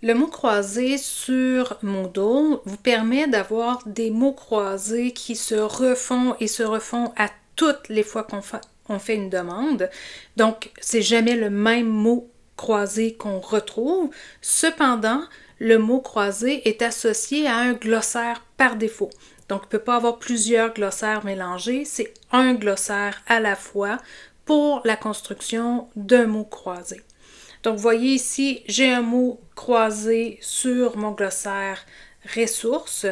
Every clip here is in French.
Le mot croisé sur Moodle vous permet d'avoir des mots croisés qui se refont et se refont à toutes les fois qu'on fait une demande. Donc, c'est jamais le même mot croisé qu'on retrouve. Cependant, le mot croisé est associé à un glossaire par défaut. Donc, il ne peut pas avoir plusieurs glossaires mélangés, c'est un glossaire à la fois pour la construction d'un mot croisé. Donc, vous voyez ici, j'ai un mot croisé sur mon glossaire ressources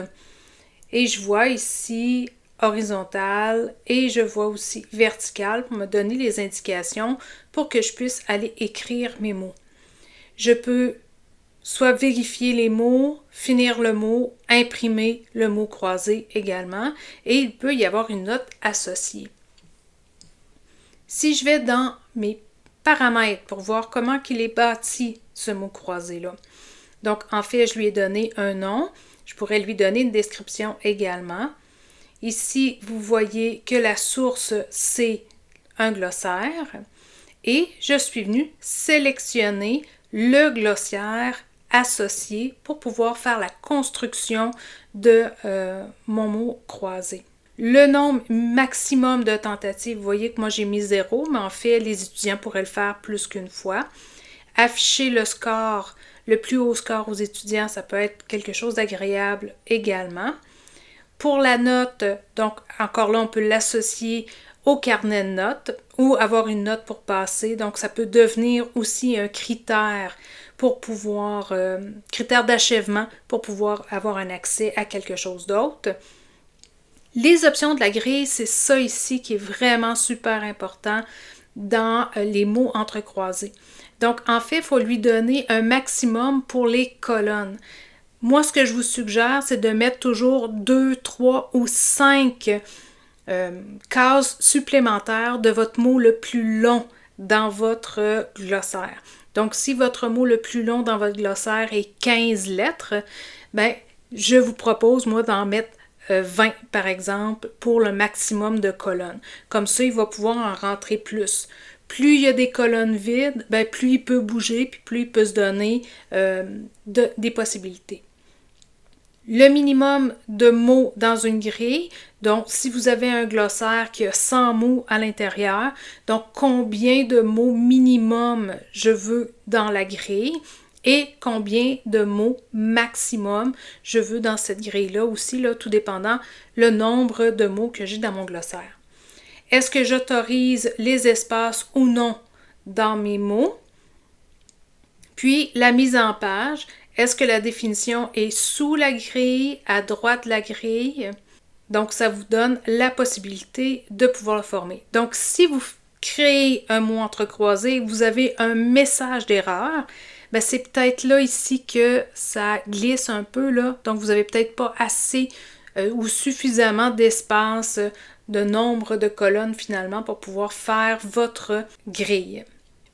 et je vois ici horizontal et je vois aussi vertical pour me donner les indications pour que je puisse aller écrire mes mots. Je peux soit vérifier les mots, finir le mot, imprimer le mot croisé également et il peut y avoir une note associée. Si je vais dans mes paramètres pour voir comment il est bâti ce mot croisé-là. Donc, en fait, je lui ai donné un nom. Je pourrais lui donner une description également. Ici, vous voyez que la source, c'est un glossaire. Et je suis venue sélectionner le glossaire associé pour pouvoir faire la construction de mon mot croisé. Le nombre maximum de tentatives, vous voyez que moi j'ai mis 0, mais en fait, les étudiants pourraient le faire plus qu'une fois. Afficher le score, le plus haut score aux étudiants, ça peut être quelque chose d'agréable également. Pour la note, donc encore là, on peut l'associer au carnet de notes ou avoir une note pour passer. Donc, ça peut devenir aussi un critère pour pouvoir, critère d'achèvement pour pouvoir avoir un accès à quelque chose d'autre. Les options de la grille, c'est ça ici qui est vraiment super important dans les mots entrecroisés. Donc, en fait, il faut lui donner un maximum pour les colonnes. Moi, ce que je vous suggère, c'est de mettre toujours 2, 3 ou 5 cases supplémentaires de votre mot le plus long dans votre glossaire. Donc, si votre mot le plus long dans votre glossaire est 15 lettres, ben, je vous propose, moi, d'en mettre 20, par exemple, pour le maximum de colonnes. Comme ça, il va pouvoir en rentrer plus. Plus il y a des colonnes vides, ben, plus il peut bouger, puis plus il peut se donner des possibilités. Le minimum de mots dans une grille, donc si vous avez un glossaire qui a 100 mots à l'intérieur, donc combien de mots minimum je veux dans la grille et combien de mots maximum je veux dans cette grille-là aussi, là, tout dépendant le nombre de mots que j'ai dans mon glossaire. Est-ce que j'autorise les espaces ou non dans mes mots? Puis la mise en page, est-ce que la définition est sous la grille, à droite de la grille? Donc, ça vous donne la possibilité de pouvoir le former. Donc, si vous créez un mot entrecroisé, vous avez un message d'erreur, ben c'est peut-être là ici que ça glisse un peu, là. Donc, vous n'avez peut-être pas assez ou suffisamment d'espace, de nombre de colonnes finalement pour pouvoir faire votre grille.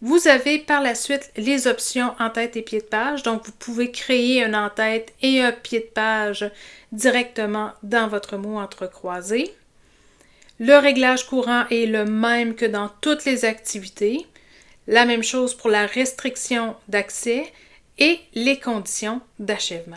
Vous avez par la suite les options en-tête et pied de page, donc vous pouvez créer un en-tête et un pied de page directement dans votre mot entrecroisé. Le réglage courant est le même que dans toutes les activités. La même chose pour la restriction d'accès et les conditions d'achèvement.